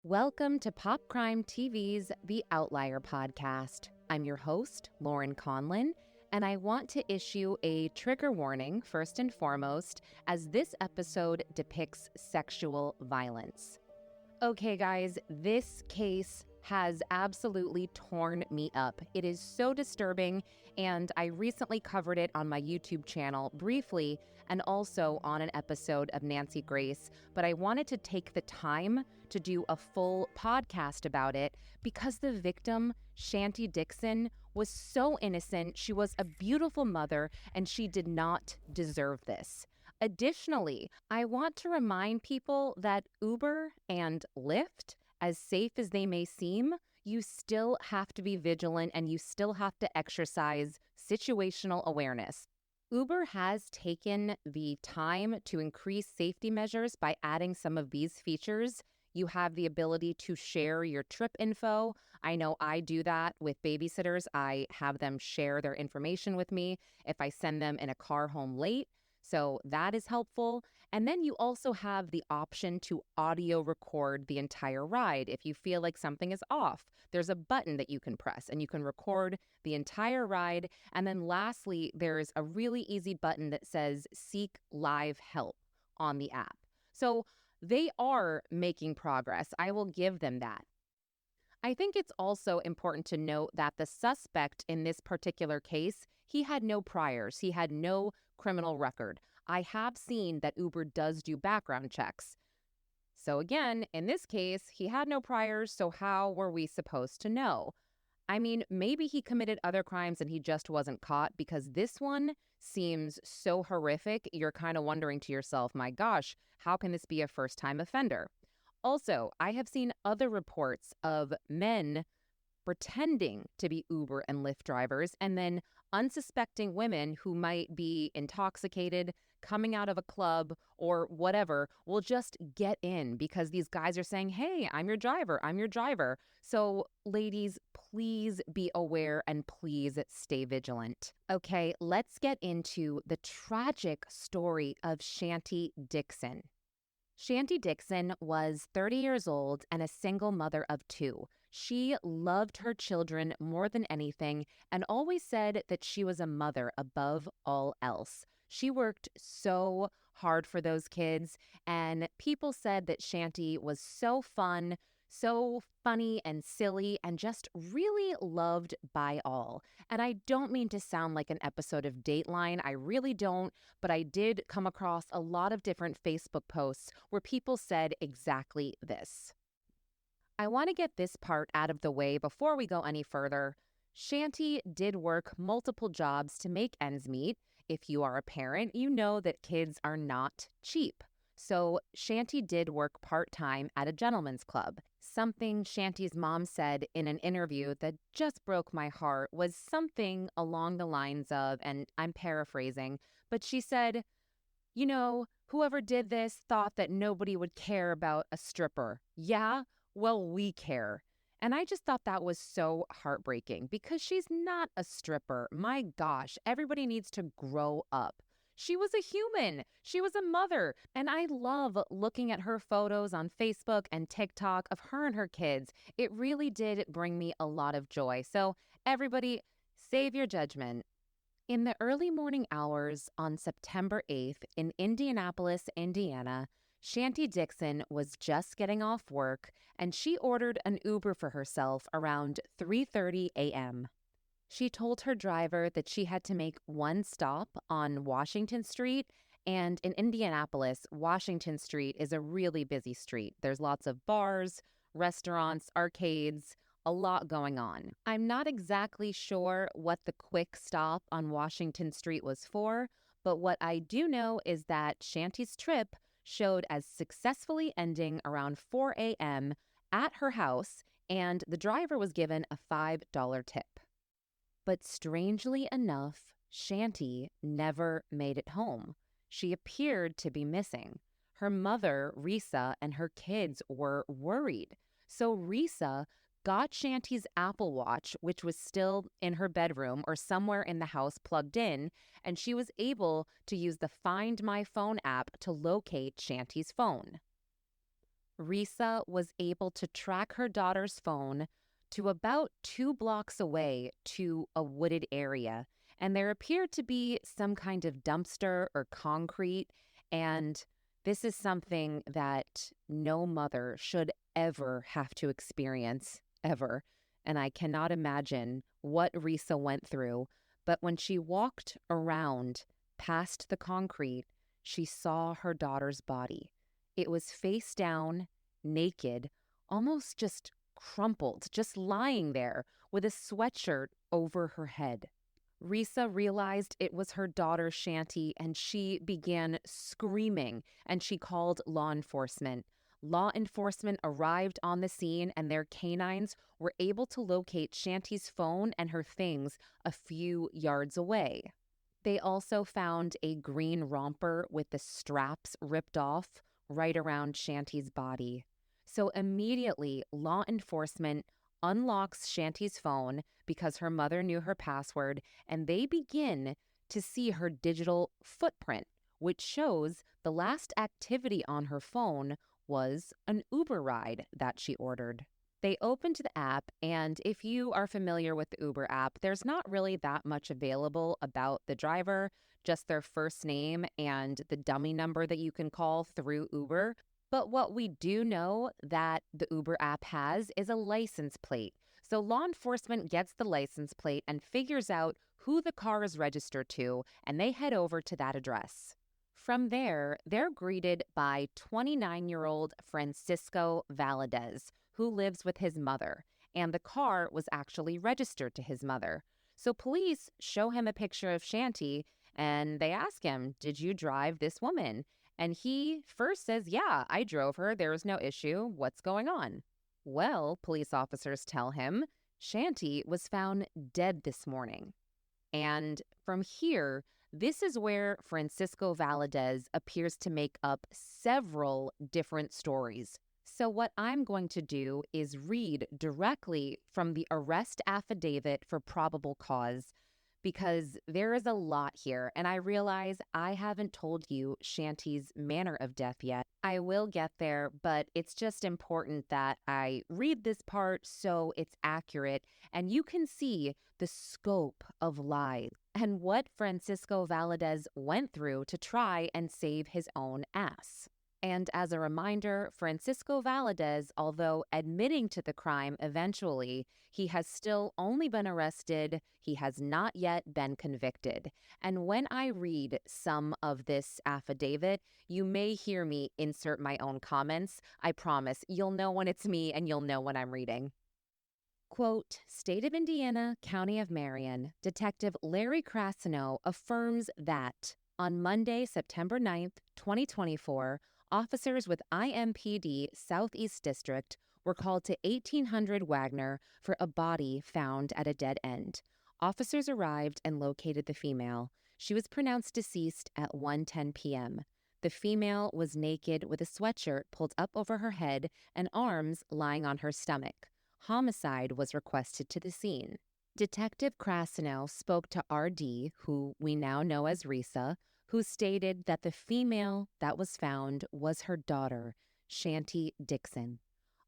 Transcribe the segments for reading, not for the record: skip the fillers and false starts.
Welcome to Pop Crime TV's The Outlier Podcast. I'm your host, Lauren Conlin, and I want to issue a trigger warning first and foremost, as this episode depicts sexual violence. Okay, guys, this case has absolutely torn me up. It is so disturbing, and I recently covered it on my YouTube channel briefly and also on an episode of Nancy Grace, but I wanted to take the time to do a full podcast about it because the victim, Chanti Dixon, was so innocent. She was a beautiful mother, and she did not deserve this. Additionally, I want to remind people that Uber and Lyft, as safe as they may seem, you still have to be vigilant and you still have to exercise situational awareness. Uber has taken the time to increase safety measures by adding some of these features. You have the ability to share your trip info. I know I do that with babysitters. I have them share their information with me if I send them in a car home late. So that is helpful. And then you also have the option to audio record the entire ride. If you feel like something is off, there's a button that you can press and you can record the entire ride. And then lastly, there's a really easy button that says seek live help on the app. So they are making progress. I will give them that. I think it's also important to note that the suspect in this particular case, he had no priors. He had no criminal record. I have seen that Uber does do background checks. So again, in this case, he had no priors, so how were we supposed to know? I mean, maybe he committed other crimes and he just wasn't caught, because this one seems so horrific. You're kind of wondering to yourself, my gosh, how can this be a first-time offender? Also, I have seen other reports of men pretending to be Uber and Lyft drivers, and then unsuspecting women who might be intoxicated, coming out of a club or whatever, will just get in because these guys are saying, hey, I'm your driver, I'm your driver. So ladies, please be aware and please stay vigilant. Okay, let's get into the tragic story of Chanti Dixon. Chanti Dixon was 30 years old and a single mother of two. She loved her children more than anything and always said that she was a mother above all else. She worked so hard for those kids, and people said that Chanti was so fun, so funny and silly, and just really loved by all. And I don't mean to sound like an episode of Dateline, I really don't, but I did come across a lot of different Facebook posts where people said exactly this. I want to get this part out of the way before we go any further. Chanti did work multiple jobs to make ends meet. If you are a parent, you know that kids are not cheap. So Chanti did work part-time at a gentleman's club. Something Chanti's mom said in an interview that just broke my heart was something along the lines of, and I'm paraphrasing, but she said, you know, whoever did this thought that nobody would care about a stripper. Yeah, well, we care. And I just thought that was so heartbreaking because she's not a stripper. My gosh, everybody needs to grow up. She was a human. She was a mother. And I love looking at her photos on Facebook and TikTok of her and her kids. It really did bring me a lot of joy. So everybody, save your judgment. In the early morning hours on September 8th in Indianapolis, Indiana, Chanti Dixon was just getting off work and she ordered an Uber for herself around 3:30 a.m. She told her driver that she had to make one stop on Washington Street, and in Indianapolis, Washington Street is a really busy street. There's lots of bars, restaurants, arcades, a lot going on. I'm not exactly sure what the quick stop on Washington Street was for, but what I do know is that Chanti's trip showed as successfully ending around 4 a.m. at her house, and the driver was given a $5 tip. But strangely enough, Chanti never made it home. She appeared to be missing. Her mother, Risa, and her kids were worried. So Risa got Chanti's Apple Watch, which was still in her bedroom or somewhere in the house plugged in, and she was able to use the Find My Phone app to locate Chanti's phone. Risa was able to track her daughter's phone to about 2 blocks away to a wooded area, and there appeared to be some kind of dumpster or concrete, and this is something that no mother should ever have to experience, ever. And I cannot imagine what Risa went through, but when she walked around past the concrete, she saw her daughter's body. It was face down, naked, almost just crumpled, just lying there with a sweatshirt over her head. Risa realized it was her daughter Chanti, and she began screaming, and she called law enforcement. Law enforcement arrived on the scene, and their canines were able to locate Chanti's phone and her things a few yards away. They also found a green romper with the straps ripped off right around Chanti's body. So immediately, law enforcement unlocks Chanti's phone because her mother knew her password, and they begin to see her digital footprint, which shows the last activity on her phone was an Uber ride that she ordered. They opened the app, and if you are familiar with the Uber app, there's not really that much available about the driver, just their first name and the dummy number that you can call through Uber. But what we do know that the Uber app has is a license plate. So law enforcement gets the license plate and figures out who the car is registered to, and they head over to that address. From there, they're greeted by 29-year-old Francisco Valadez, who lives with his mother, and the car was actually registered to his mother. So police show him a picture of Chanti, and they ask him, "Did you drive this woman?" And he first says, "Yeah, I drove her. There was no issue. What's going on?" Well, police officers tell him, Chanti was found dead this morning. And from here, this is where Francisco Valadez appears to make up several different stories. So what I'm going to do is read directly from the arrest affidavit for probable cause, because there is a lot here, and I realize I haven't told you Chanti's manner of death yet. I will get there, but it's just important that I read this part so it's accurate and you can see the scope of lies and what Francisco Valadez went through to try and save his own ass. And as a reminder, Francisco Valadez, although admitting to the crime eventually, he has still only been arrested. He has not yet been convicted. And when I read some of this affidavit, you may hear me insert my own comments. I promise you'll know when it's me and you'll know when I'm reading. Quote, State of Indiana, County of Marion, Detective Larry Krasino affirms that on Monday, September 9th, 2024, officers with IMPD Southeast District were called to 1800 Wagner for a body found at a dead end. Officers arrived and located the female. She was pronounced deceased at 1:10 p.m. The female was naked with a sweatshirt pulled up over her head and arms lying on her stomach. Homicide was requested to the scene. Detective Krasino spoke to RD, who we now know as Risa, who stated that the female that was found was her daughter, Chanti Dixon.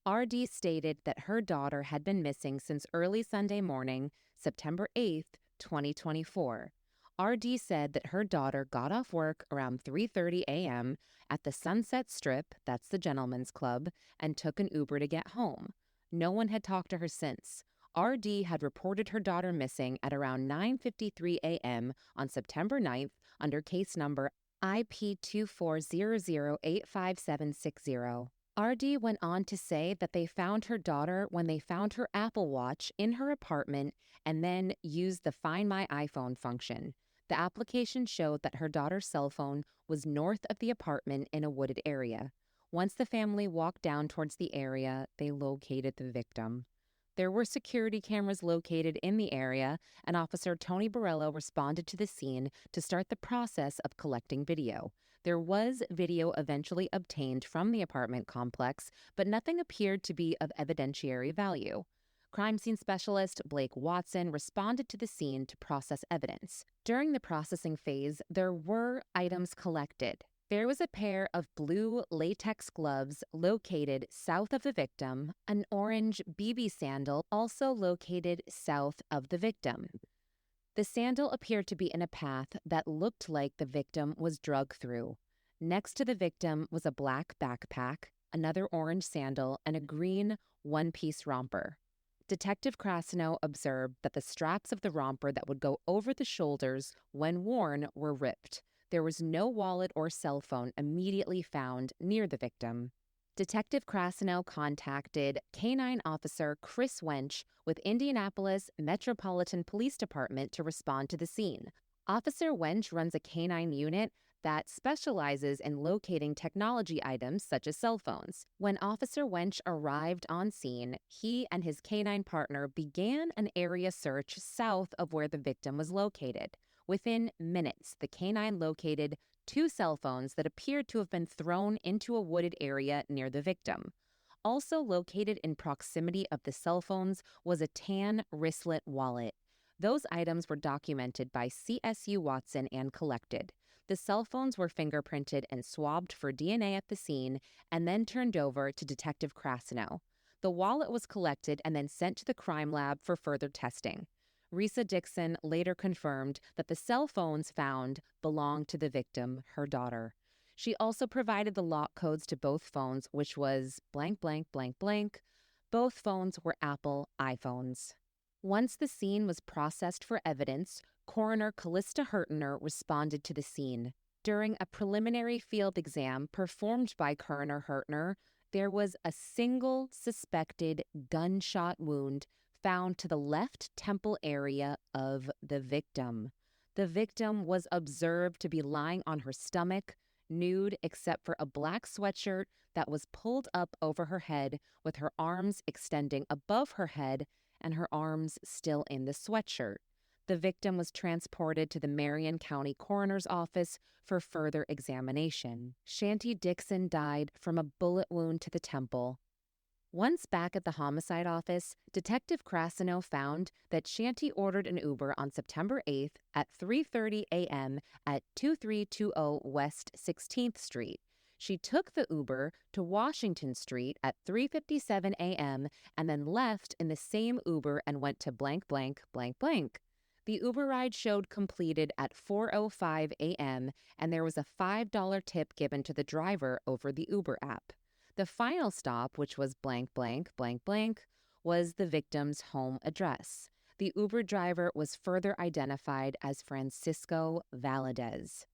RD stated that her daughter had been missing since early Sunday morning, September 8th, 2024. RD said that her daughter got off work around 3:30 a.m. at the Sunset Strip, that's the gentleman's club, and took an Uber to get home. No one had talked to her since. RD had reported her daughter missing at around 9:53 a.m. on September 9th under case number IP2400857060. RD went on to say that they found her daughter when they found her Apple Watch in her apartment and then used the Find My iPhone function. The application showed that her daughter's cell phone was north of the apartment in a wooded area. Once the family walked down towards the area, they located the victim. There were security cameras located in the area, and Officer Tony Borello responded to the scene to start the process of collecting video. There was video eventually obtained from the apartment complex, but nothing appeared to be of evidentiary value. Crime scene specialist Blake Watson responded to the scene to process evidence. During the processing phase, there were items collected. There was a pair of blue latex gloves located south of the victim, an orange BB sandal also located south of the victim. The sandal appeared to be in a path that looked like the victim was drugged through. Next to the victim was a black backpack, another orange sandal, and a green one-piece romper. Detective Krasno observed that the straps of the romper that would go over the shoulders when worn were ripped. There was no wallet or cell phone immediately found near the victim. Detective Krasno contacted Canine Officer Chris Wench with Indianapolis Metropolitan Police Department to respond to the scene. Officer Wench runs a canine unit that specializes in locating technology items such as cell phones. When Officer Wench arrived on scene, he and his canine partner began an area search south of where the victim was located. Within minutes, the canine located 2 cell phones that appeared to have been thrown into a wooded area near the victim. Also located in proximity of the cell phones was a tan wristlet wallet. Those items were documented by CSU Watson and collected. The cell phones were fingerprinted and swabbed for DNA at the scene and then turned over to Detective Krasno. The wallet was collected and then sent to the crime lab for further testing. Chanti Dixon later confirmed that the cell phones found belonged to the victim, her daughter. She also provided the lock codes to both phones, which was blank, blank, blank, blank. Both phones were Apple iPhones. Once the scene was processed for evidence, Coroner Callista Hurtner responded to the scene. During a preliminary field exam performed by Coroner Hurtner, there was a single suspected gunshot wound found to the left temple area of the victim. The victim was observed to be lying on her stomach, nude except for a black sweatshirt that was pulled up over her head with her arms extending above her head and her arms still in the sweatshirt. The victim was transported to the Marion County Coroner's Office for further examination. Chanti Dixon died from a bullet wound to the temple. Once back at the homicide office, Detective Krasno found that Chanti ordered an Uber on September 8th at 3:30 a.m. at 2320 West 16th Street. She took the Uber to Washington Street at 3:57 a.m. and then left in the same Uber and went to blank, blank, blank, blank. The Uber ride showed completed at 4:05 a.m. and there was a $5 tip given to the driver over the Uber app. The final stop, which was blank, blank, blank, blank, was the victim's home address. The Uber driver was further identified as Francisco Valadez.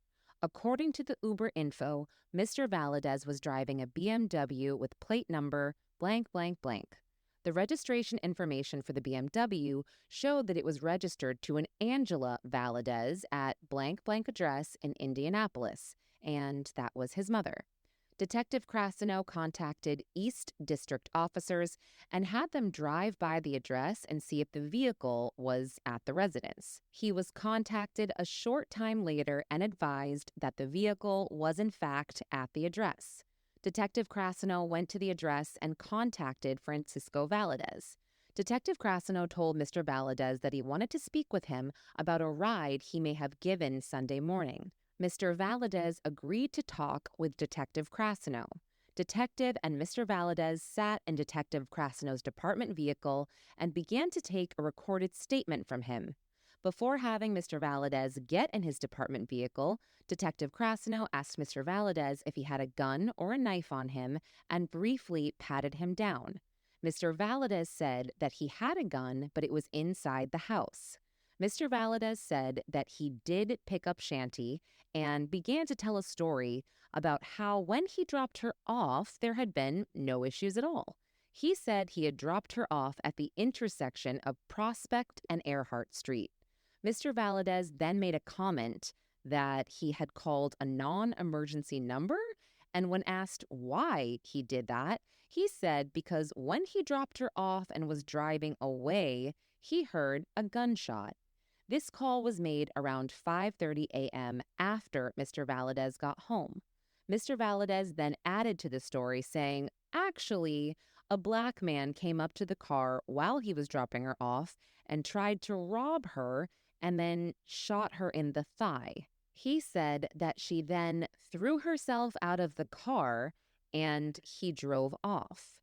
According to the Uber info, Mr. Valadez was driving a BMW with plate number blank, blank, blank. The registration information for the BMW showed that it was registered to an Angela Valadez at blank, blank address in Indianapolis, and that was his mother. Detective Krasno contacted East District officers and had them drive by the address and see if the vehicle was at the residence. He was contacted a short time later and advised that the vehicle was in fact at the address. Detective Krasno went to the address and contacted Francisco Valadez. Detective Krasno told Mr. Valadez that he wanted to speak with him about a ride he may have given Sunday morning. Mr. Valadez agreed to talk with Detective Krasno. Detective and Mr. Valadez sat in Detective Krasno's department vehicle and began to take a recorded statement from him. Before having Mr. Valadez get in his department vehicle, Detective Krasno asked Mr. Valadez if he had a gun or a knife on him and briefly patted him down. Mr. Valadez said that he had a gun, but it was inside the house. Mr. Valadez said that he did pick up Chanti and began to tell a story about how when he dropped her off, there had been no issues at all. He said he had dropped her off at the intersection of Prospect and Earhart Street. Mr. Valadez then made a comment that he had called a non-emergency number, and when asked why he did that, he said because when he dropped her off and was driving away, he heard a gunshot. This call was made around 5:30 a.m. after Mr. Valadez got home. Mr. Valadez then added to the story saying, actually, a black man came up to the car while he was dropping her off and tried to rob her and then shot her in the thigh. He said that she then threw herself out of the car and he drove off.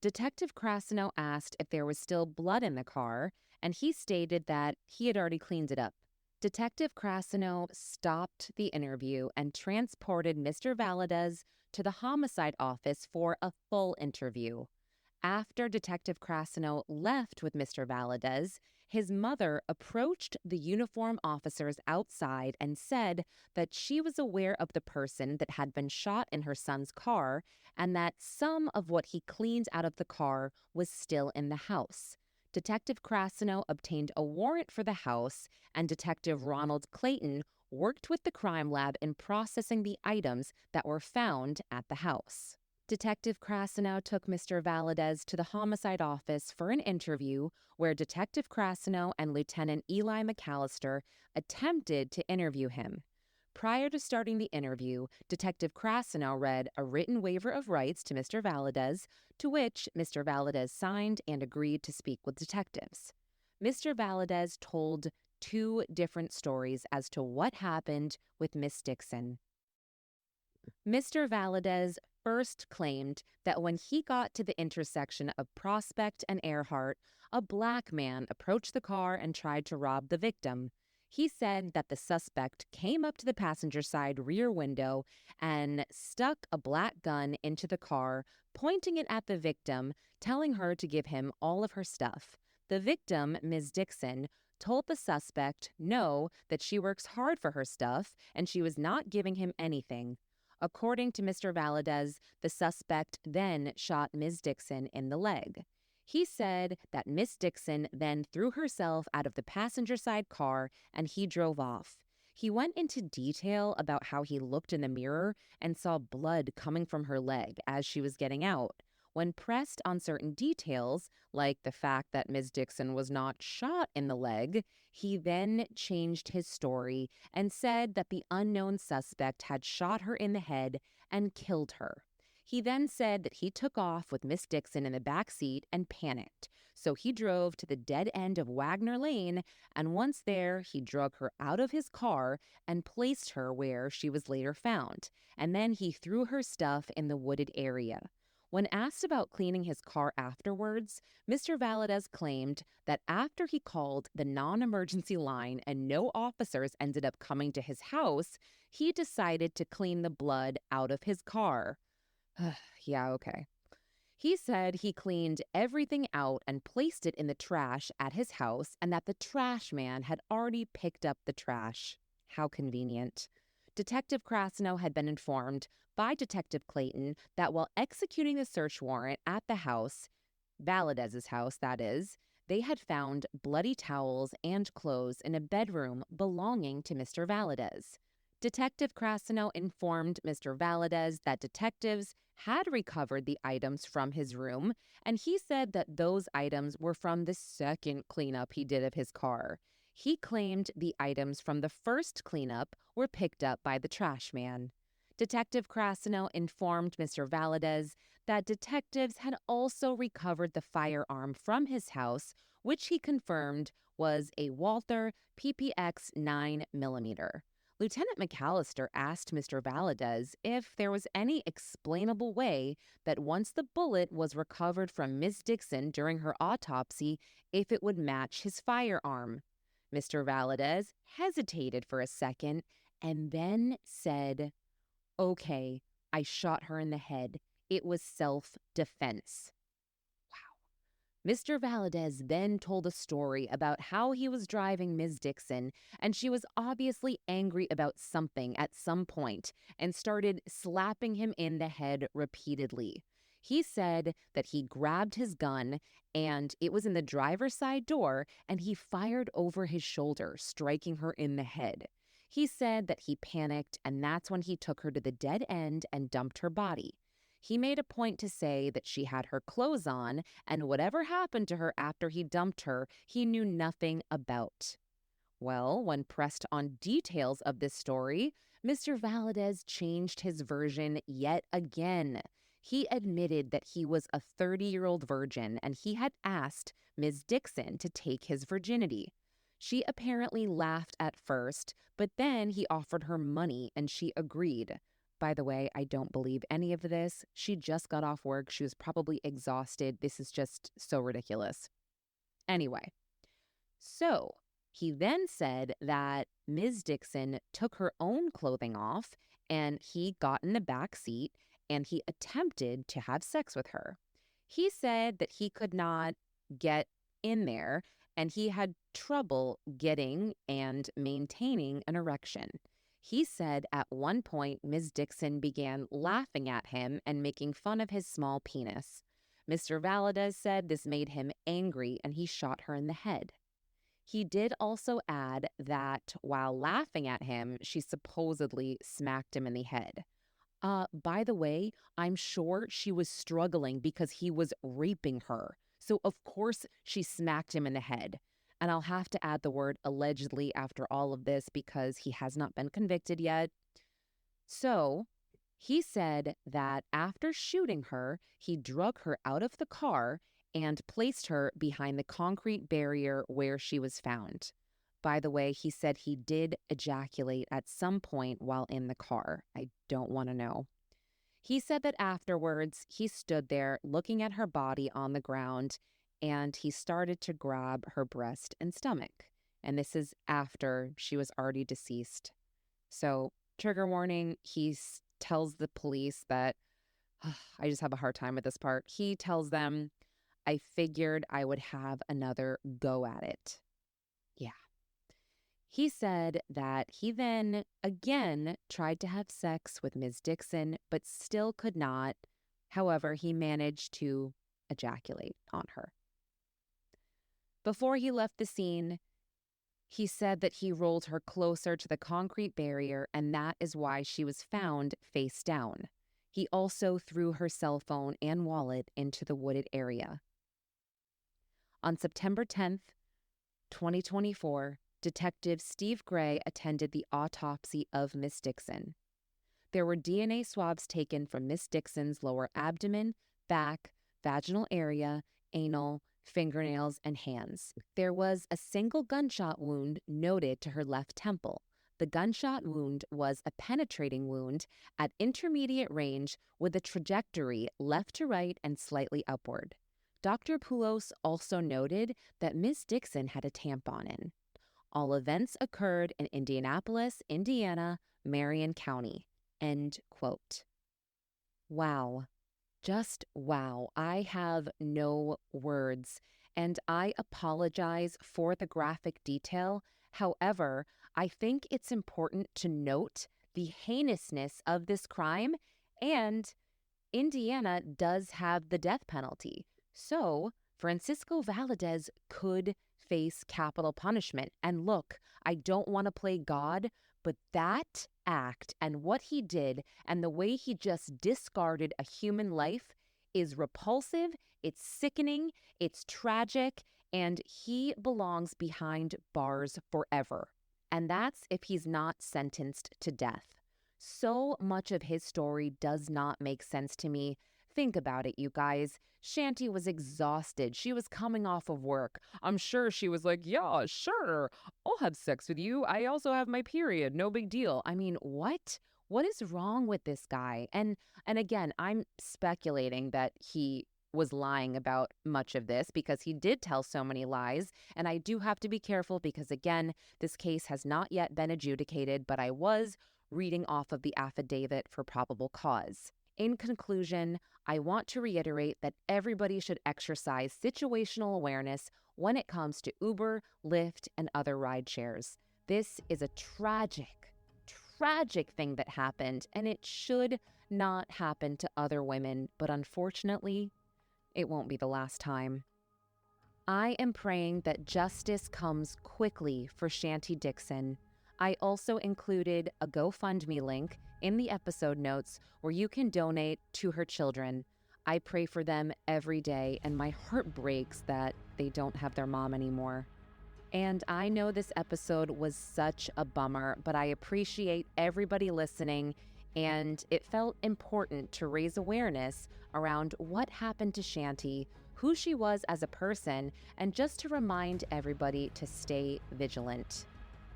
Detective Krasino asked if there was still blood in the car, and he stated that he had already cleaned it up. Detective Krasino stopped the interview and transported Mr. Valadez to the homicide office for a full interview. After Detective Krasino left with Mr. Valadez, his mother approached the uniform officers outside and said that she was aware of the person that had been shot in her son's car and that some of what he cleaned out of the car was still in the house. Detective Krasino obtained a warrant for the house, and Detective Ronald Clayton worked with the crime lab in processing the items that were found at the house. Detective Krasino took Mr. Valadez to the homicide office for an interview where Detective Krasino and Lieutenant Eli McAllister attempted to interview him. Prior to starting the interview, Detective Krasino read a written waiver of rights to Mr. Valadez, to which Mr. Valadez signed and agreed to speak with detectives. Mr. Valadez told two different stories as to what happened with Miss Dixon. Mr. Valadez first claimed that when he got to the intersection of Prospect and Earhart, a black man approached the car and tried to rob the victim. He said that the suspect came up to the passenger side rear window and stuck a black gun into the car, pointing it at the victim, telling her to give him all of her stuff. The victim, Ms. Dixon, told the suspect no, that she works hard for her stuff and she was not giving him anything. According to Mr. Valadez, the suspect then shot Ms. Dixon in the leg. He said that Miss Dixon then threw herself out of the passenger side car and he drove off. He went into detail about how he looked in the mirror and saw blood coming from her leg as she was getting out. When pressed on certain details, like the fact that Ms. Dixon was not shot in the leg, he then changed his story and said that the unknown suspect had shot her in the head and killed her. He then said that he took off with Miss Dixon in the back seat and panicked, so he drove to the dead end of Wagner Lane, and once there, he drug her out of his car and placed her where she was later found, and then he threw her stuff in the wooded area. When asked about cleaning his car afterwards, Mr. Valadez claimed that after he called the non-emergency line and no officers ended up coming to his house, he decided to clean the blood out of his car. Yeah, okay. He said he cleaned everything out and placed it in the trash at his house and that the trash man had already picked up the trash. How convenient. Detective Krasino had been informed by Detective Clayton that while executing the search warrant at the house, Valadez's house that is, they had found bloody towels and clothes in a bedroom belonging to Mr. Valadez. Detective Krasino informed Mr. Valadez that detectives had recovered the items from his room, and he said that those items were from the second cleanup he did of his car. He claimed the items from the first cleanup were picked up by the trash man. Detective Krasino informed Mr. Valadez that detectives had also recovered the firearm from his house, which he confirmed was a Walther PPX 9mm. Lieutenant McAllister asked Mr. Valadez if there was any explainable way that once the bullet was recovered from Miss Dixon during her autopsy, if it would match his firearm. Mr. Valadez hesitated for a second and then said, "Okay, I shot her in the head. It was self-defense." Mr. Valadez then told a story about how he was driving Ms. Dixon, and she was obviously angry about something at some point and started slapping him in the head repeatedly. He said that he grabbed his gun, and it was in the driver's side door, and he fired over his shoulder, striking her in the head. He said that he panicked, and that's when he took her to the dead end and dumped her body. He made a point to say that she had her clothes on, and whatever happened to her after he dumped her, he knew nothing about. Well, when pressed on details of this story, Mr. Valadez changed his version yet again. He admitted that he was a 30-year-old virgin, and he had asked Ms. Dixon to take his virginity. She apparently laughed at first, but then he offered her money, and she agreed. By the way, I don't believe any of this. She just got off work. She was probably exhausted. This is just so ridiculous. Anyway, so he then said that Ms. Dixon took her own clothing off and he got in the back seat and he attempted to have sex with her. He said that he could not get in there and he had trouble getting and maintaining an erection. He said at one point, Ms. Dixon began laughing at him and making fun of his small penis. Mr. Valadez said this made him angry and he shot her in the head. He did also add that while laughing at him, she supposedly smacked him in the head. By the way, I'm sure she was struggling because he was raping her. So of course she smacked him in the head. And I'll have to add the word allegedly after all of this because he has not been convicted yet. So he said that after shooting her, he drug her out of the car and placed her behind the concrete barrier where she was found. By the way, he said he did ejaculate at some point while in the car. I don't want to know. He said that afterwards, he stood there looking at her body on the ground and he started to grab her breast and stomach. And this is after she was already deceased. So, trigger warning, he tells the police that, I just have a hard time with this part. He tells them, I figured I would have another go at it. Yeah. He said that he then again tried to have sex with Ms. Dixon, but still could not. However, he managed to ejaculate on her. Before he left the scene, he said that he rolled her closer to the concrete barrier, and that is why she was found face down. He also threw her cell phone and wallet into the wooded area. On September 10th, 2024, Detective Steve Gray attended the autopsy of Miss Dixon. There were DNA swabs taken from Miss Dixon's lower abdomen, back, vaginal area, anal, fingernails, and hands. There was a single gunshot wound noted to her left temple. The gunshot wound was a penetrating wound at intermediate range with a trajectory left to right and slightly upward. Dr. Poulos also noted that Miss Dixon had a tampon in. All events occurred in Indianapolis, Indiana, Marion County. End quote. Wow. Just wow. I have no words, and I apologize for the graphic detail. However, I think it's important to note the heinousness of this crime, and Indiana does have the death penalty. So, Francisco Valadez could face capital punishment. And look, I don't want to play God, but that act and what he did and the way he just discarded a human life is repulsive, it's sickening, it's tragic, and he belongs behind bars forever. And that's if he's not sentenced to death. So much of his story does not make sense to me. Think about it, you guys. Chanti was exhausted. She was coming off of work. I'm sure she was like, yeah, sure, I'll have sex with you. I also have my period. No big deal. I mean, what? What is wrong with this guy? And again, I'm speculating that he was lying about much of this because he did tell so many lies. And I do have to be careful because, again, this case has not yet been adjudicated, but I was reading off of the affidavit for probable cause. In conclusion, I want to reiterate that everybody should exercise situational awareness when it comes to Uber, Lyft, and other ride shares. This is a tragic thing that happened, and it should not happen to other women, but unfortunately, it won't be the last time. I am praying that justice comes quickly for Chanti Dixon. I also included a GoFundMe link in the episode notes where you can donate to her children. I pray for them every day, and my heart breaks that they don't have their mom anymore. And I know this episode was such a bummer, but I appreciate everybody listening, and it felt important to raise awareness around what happened to Chanti, who she was as a person, and just to remind everybody to stay vigilant.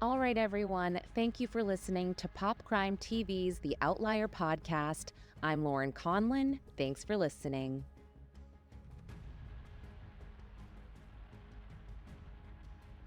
All right, everyone. Thank you for listening to Pop Crime TV's The Outlier podcast. I'm Lauren Conlin. Thanks for listening.